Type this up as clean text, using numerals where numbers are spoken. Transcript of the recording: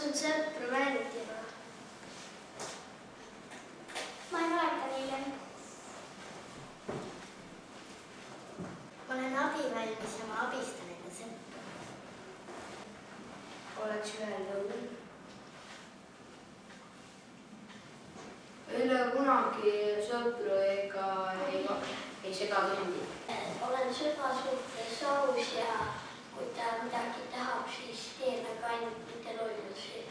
sul sõpru meeldima? Ma ei mäleta neile. Olen abivalmis ja ma abistan enda sõpru. Oleks ühel nõul? Ei ole kunagi sõpru ega ei sega kõndi. Olen sõbra suhtes aus ja kui ta midagi tahab, siis teeme ka ainult mitte lollusi.